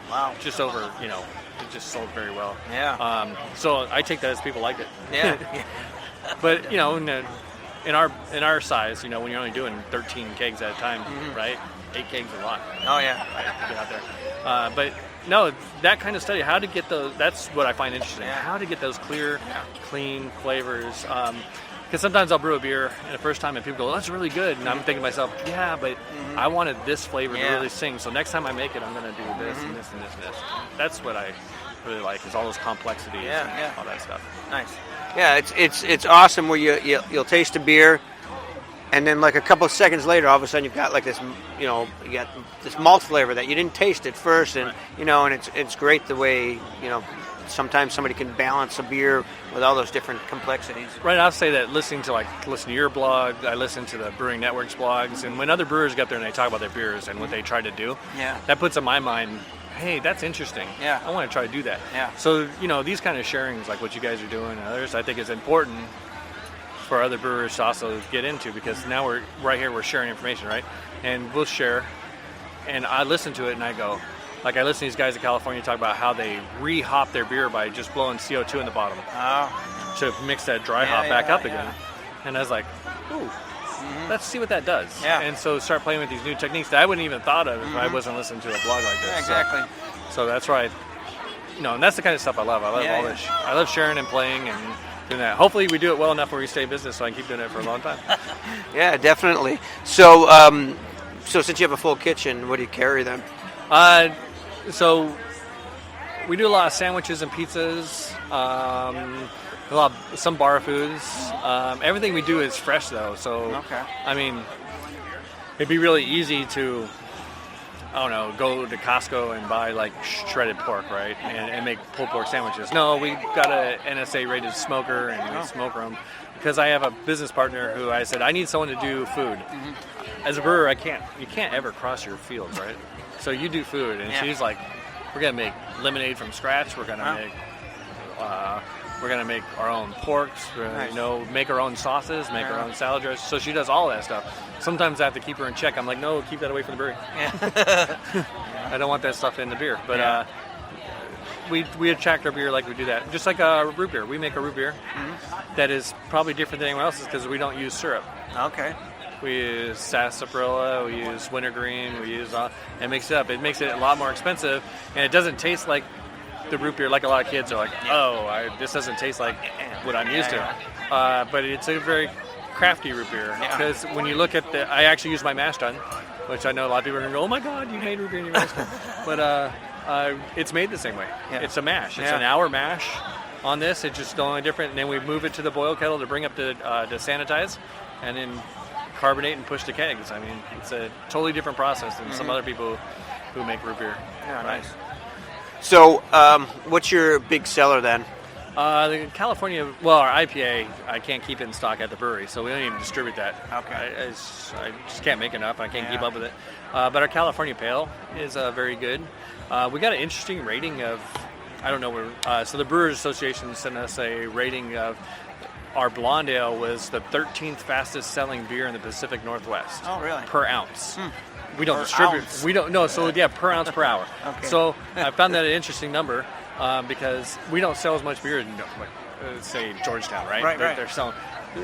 Wow! Just over, it just sold very well. Yeah. So I take that as people liked it. Yeah. But in our size, when you're only doing 13 kegs at a time, right? 8 kegs is a lot. Oh yeah. Right, to get out there. But no, that kind of study, how to get those. That's what I find interesting. Yeah. How to get those clear, clean flavors. Because sometimes I'll brew a beer and the first time and people go, "Oh, that's really good," and I'm thinking to myself, "Yeah, but I wanted this flavor to really sing. So next time I make it, I'm going to do this and this and this and this." That's what I really like, is all those complexities and all that stuff. Nice. Yeah, it's awesome where you'll taste a beer, and then like a couple of seconds later, all of a sudden you've got like this, you got this malt flavor that you didn't taste at first, and and it's great the way sometimes somebody can balance a beer with all those different complexities. Right, I'll say that listen to your blog, I listen to the Brewing Network's blogs, and when other brewers get there and they talk about their beers and what they try to do, that puts in my mind, hey, that's interesting. Yeah, I want to try to do that. Yeah. So these kind of sharings, like what you guys are doing and others, I think is important for other brewers to also get into, because now we're right here, we're sharing information, right? And we'll share, and I listen to it and I go. Like, I listen to these guys in California talk about how they re-hop their beer by just blowing CO2 in the bottom to mix that dry hop back up again. And I was like, ooh, let's see what that does. Yeah. And so start playing with these new techniques that I wouldn't even thought of if I wasn't listening to a blog like this. Yeah, exactly. So that's why, and that's the kind of stuff I love. I love all this. I love sharing and playing and doing that. Hopefully we do it well enough where we stay in business so I can keep doing it for a long time. Yeah, definitely. So, so since you have a full kitchen, what do you carry then? So we do a lot of sandwiches and pizzas, some bar foods. Everything we do is fresh though. So I mean, it'd be really easy to, go to Costco and buy like shredded pork, right, and make pulled pork sandwiches. No, we got a NSA rated smoker and we smoke them, because I have a business partner who I said I need someone to do food. As a brewer, you can't ever cross your fields, right? So you do food, and she's like, we're gonna make lemonade from scratch. We're gonna make our own porks. We're gonna, make our own sauces, make our own salad dressing. So she does all that stuff. Sometimes I have to keep her in check. I'm like, no, keep that away from the brewery. I don't want that stuff in the beer. But we attract our beer like we do that. Just like a root beer. We make a root beer that is probably different than anyone else's because we don't use syrup. Okay. We use sarsaparilla, we use wintergreen, we use and mix it up. It makes it a lot more expensive, and it doesn't taste like the root beer. Like a lot of kids are like, this doesn't taste like what I'm used to. But it's a very crafty root beer because when you look at I actually use my mash tun, which I know a lot of people are going to go, oh my God, you made root beer in your mash tun. But it's made the same way. Yeah. It's a mash. It's an hour mash on this. It's just the only different. And then we move it to the boil kettle to bring up to sanitize, and then carbonate and push to kegs. I mean, it's a totally different process than some other people who make root beer. Yeah, nice. So, what's your big seller then? The California, our IPA, I can't keep it in stock at the brewery, so we don't even distribute that. Okay. I just can't make enough. I can't keep up with it. But our California Pale is very good. We got an interesting rating of, I don't know, so the Brewers Association sent us a rating of our blonde ale was the 13th fastest selling beer in the Pacific Northwest. Oh, really? Per ounce. We don't distribute. We don't. No. So per ounce per hour. Okay. So I found that an interesting number because we don't sell as much beer in, say, Georgetown, right? Right. They're selling.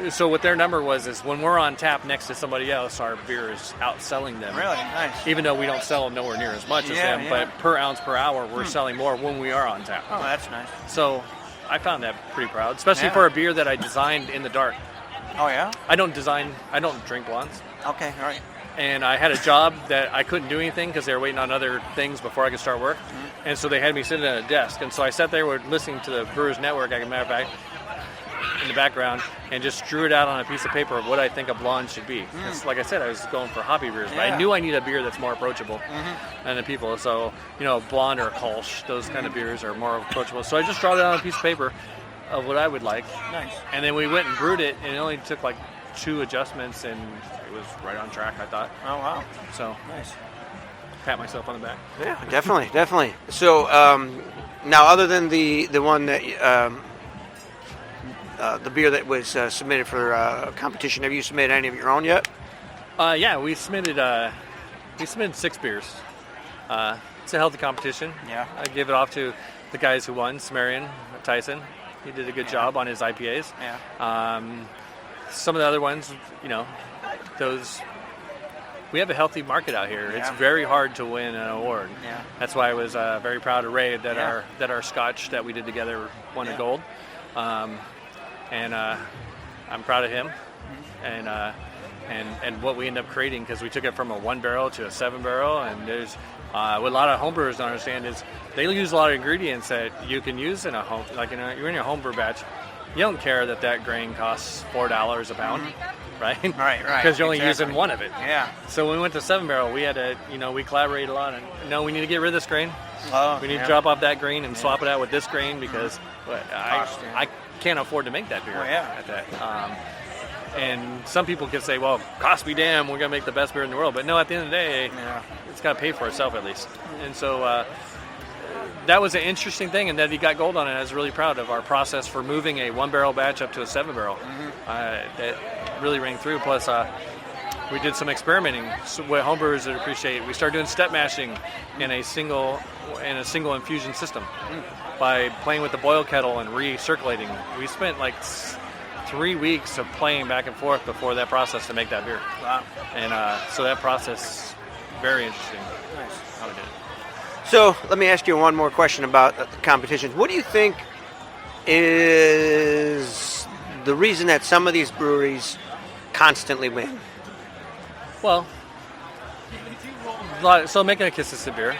So what their number was is when we're on tap next to somebody else, our beer is outselling them. Really nice. Even though we don't sell them nowhere near as much as them, but per ounce per hour, we're selling more when we are on tap. Oh, that's nice. So I found that pretty proud, especially for a beer that I designed in the dark. Oh, yeah? I don't drink blondes. Okay, all right. And I had a job that I couldn't do anything because they were waiting on other things before I could start work. And so they had me sitting at a desk. And so I sat there listening to the Brewers Network, as a matter of fact, in the background, and just drew it out on a piece of paper of what I think a blonde should be. Like I said, I was going for hoppy beers, but I knew I need a beer that's more approachable than the people. So, blonde or Kolsch, those kind of beers are more approachable. So I just draw it out on a piece of paper of what I would like. Nice. And then we went and brewed it, and it only took like 2 adjustments, and it was right on track, I thought. Oh, wow. So, nice. Pat myself on the back. Yeah, definitely. So, now other than the one that, the beer that was submitted for competition, have you submitted any of your own yet? Yeah, we submitted 6 beers. It's a healthy competition. Yeah. I gave it off to the guys who won, Samarian, Tyson. He did a good job on his IPAs. Yeah. Some of the other ones, those. We have a healthy market out here. Yeah. It's very hard to win an award. Yeah. That's why I was very proud of Ray that our Scotch that we did together won a gold. And I'm proud of him, and what we end up creating because we took it from a 1 barrel to a 7 barrel. And there's what a lot of homebrewers don't understand is they use a lot of ingredients that you can use in a home, like you're in your homebrew batch. You don't care that grain costs $4 a pound, right? Right. Because you're only using one of it. Yeah. So when we went to 7 barrel, we had to, we collaborated a lot. And we need to get rid of this grain. Oh, we need to drop off that grain and swap it out with this grain because I can't afford to make that beer at that. And some people could say, well, cost me damn, we're going to make the best beer in the world. But no, at the end of the day, it's got to pay for itself at least. And so that was an interesting thing, and that he got gold on it. I was really proud of our process for moving a 1 barrel batch up to a 7 barrel. That really rang through. Plus, we did some experimenting. So what homebrewers would appreciate, we started doing step mashing in a single infusion system by playing with the boil kettle and recirculating. We spent like 3 weeks of playing back and forth before that process to make that beer. Wow. And so that process, very interesting. Nice. How we did it. So let me ask you one more question about the competitions. What do you think is the reason that some of these breweries constantly win? Well, so making a consistent beer,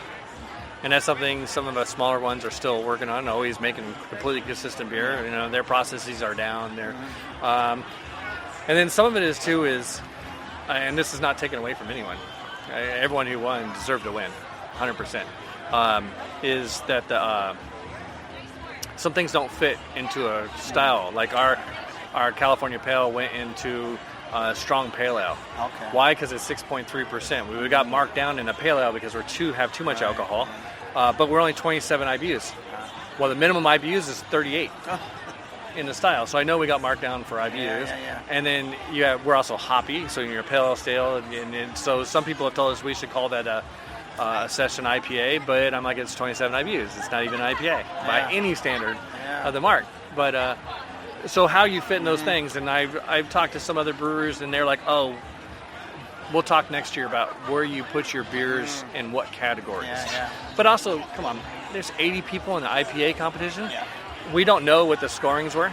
and that's something some of the smaller ones are still working on, always making completely consistent beer. Their processes are down. And then some of it is, and this is not taken away from anyone, everyone who won deserved to win, 100%, is that some things don't fit into a style. Like our California Pale went into strong pale ale. Okay. Why? Because it's 6.3%. We got marked down in a pale ale because we have too much alcohol. but we're only 27 IBUs. Well, the minimum IBUs is 38 in the style. So I know we got marked down for IBUs. Yeah. And then we're also hoppy, so you're a pale ale stale. And so some people have told us we should call that a session IPA, but I'm like, it's 27 IBUs. It's not even an IPA by any standard of the mark. But so how you fit in those things, and I've talked to some other brewers, and they're like, oh, we'll talk next year about where you put your beers in what categories. But also, come on, there's 80 people in the IPA competition. We don't know what the scorings were.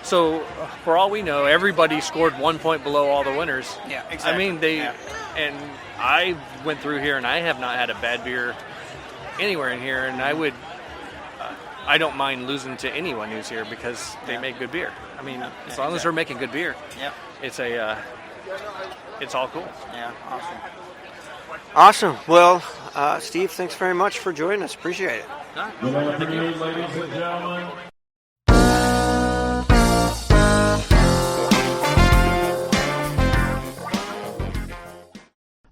So for all we know, everybody scored 1 point below all the winners. Yeah, exactly. I mean, and I went through here, and I have not had a bad beer anywhere in here, and I don't mind losing to anyone who's here because they make good beer. I mean, as long as they're making good beer, it's all cool. Yeah, awesome. Well, Steve, thanks very much for joining us. Appreciate it. Good afternoon, ladies and gentlemen.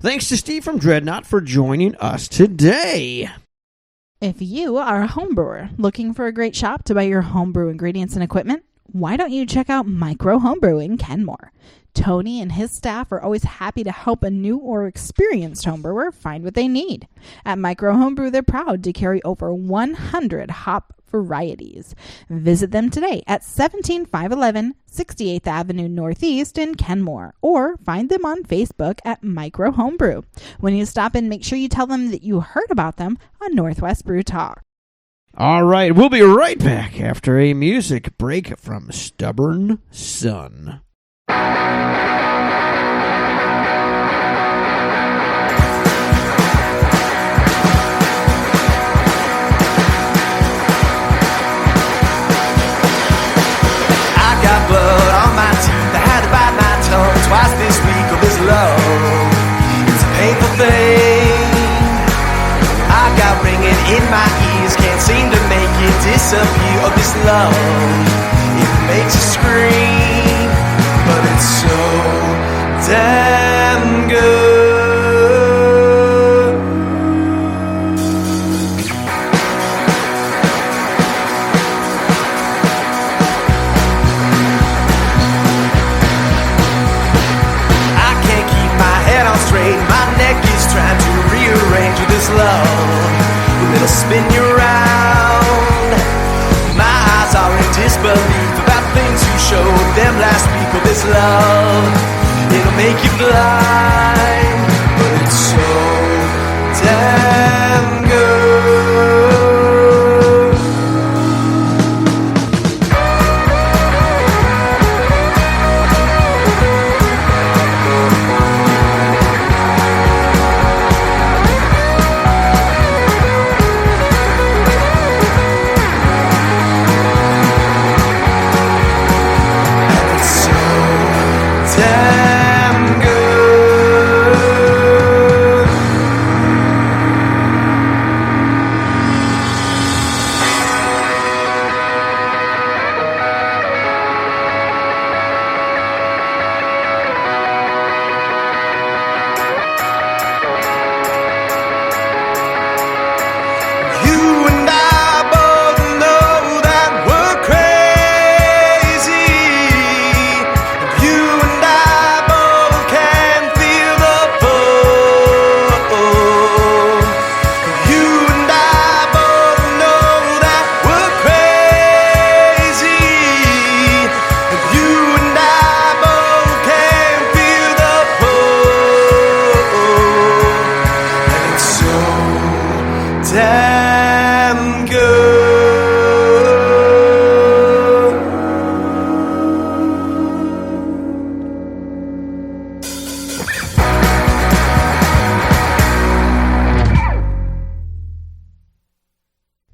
Thanks to Steve from Dreadnought for joining us today. If you are a homebrewer looking for a great shop to buy your homebrew ingredients and equipment, why don't you check out Micro Homebrew in Kenmore? Tony and his staff are always happy to help a new or experienced homebrewer find what they need. At Micro Homebrew, they're proud to carry over 100 hop varieties. Visit them today at 17511 68th Avenue Northeast in Kenmore, or find them on Facebook at Micro Homebrew. When you stop in, make sure you tell them that you heard about them on Northwest Brew Talk. All right, we'll be right back after a music break from Stubborn Sun. Blood on my teeth, I had to bite my tongue twice this week of this love. It's a painful thing. I got ringing in my ears, can't seem to make it disappear. Of this love, it makes you scream, but it's so damn good. My neck is trying to rearrange with this love. It'll spin you around. My eyes are in disbelief about things you showed them last week. With this love, it'll make you blind, but it's so damn good.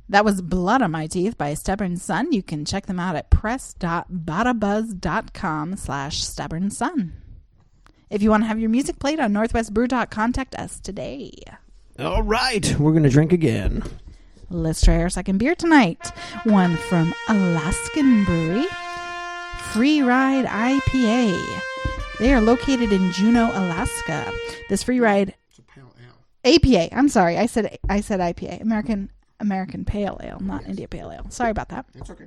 That was Blood on My Teeth by Stubborn Sun. You can check them out at press.badabuzz.com/stubbornsun. If you want to have your music played on Northwest Brew Talk, contact us today. All right, we're going to drink again. Let's try our second beer tonight. One from Alaskan Brewery, Freeride IPA. They are located in Juneau, Alaska. This Freeride... It's a pale ale. APA. I'm sorry. I said IPA. American Pale Ale, not India Pale Ale. Sorry about that. It's okay.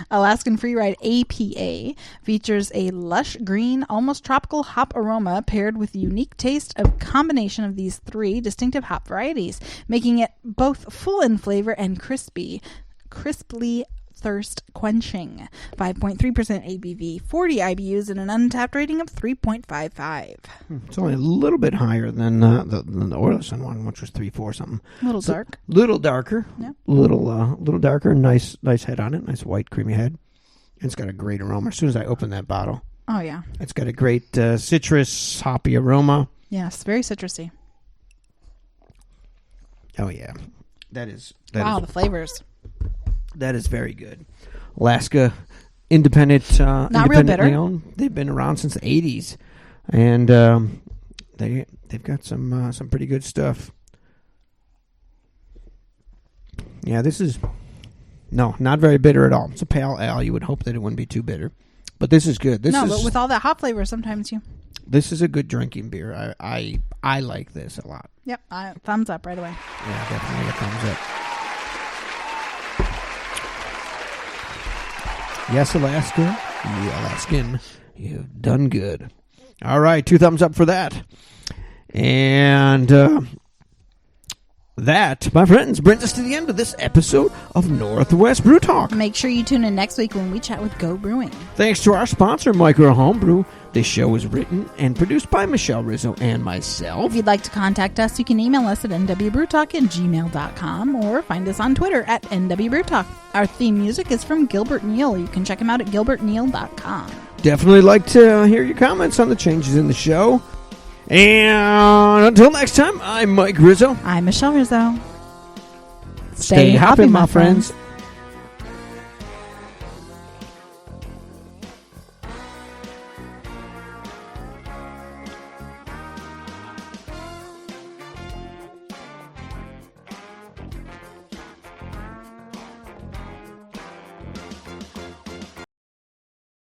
Alaskan Freeride APA features a lush green, almost tropical hop aroma paired with unique taste of combination of these three distinctive hop varieties, making it both full in flavor and crisply thirst quenching. 5.3% ABV, 40 IBUs, and an untapped rating of 3.55. It's only a little bit higher than the Orlison one, which was 3.4 something. A little dark. Little darker. Yeah. Little darker. Nice head on it. Nice white creamy head. It's got a great aroma. As soon as I open that bottle, Oh, yeah. it's got a great citrus hoppy aroma. Yes, very citrusy. Oh yeah, that is Wow, the flavors. That is very good. Alaska, independent, Not real independently bitter. owned. They've been around since the 80s, and they've got some pretty good stuff. Yeah, this is not very bitter at all. It's a pale ale. You would hope that it wouldn't be too bitter, but this is good. But with all that hop flavor, sometimes you. This is a good drinking beer. I like this a lot. Yep, thumbs up right away. Yeah, definitely a thumbs up. Yes, Alaska. You Alaskan. You've done good. All right, 2 thumbs up for that. And that, my friends, brings us to the end of this episode of Northwest Brew Talk. Make sure you tune in next week when we chat with Go Brewing. Thanks to our sponsor, Micro Homebrew. This show is written and produced by Michelle Rizzo and myself. If you'd like to contact us, you can email us at nwbrewtalk@gmail.com or find us on Twitter at nwbrewtalk. Our theme music is from Gilbert Neal. You can check him out at gilbertneal.com. Definitely like to hear your comments on the changes in the show. And until next time, I'm Mike Rizzo. I'm Michelle Rizzo. Stay hoppy, my friends.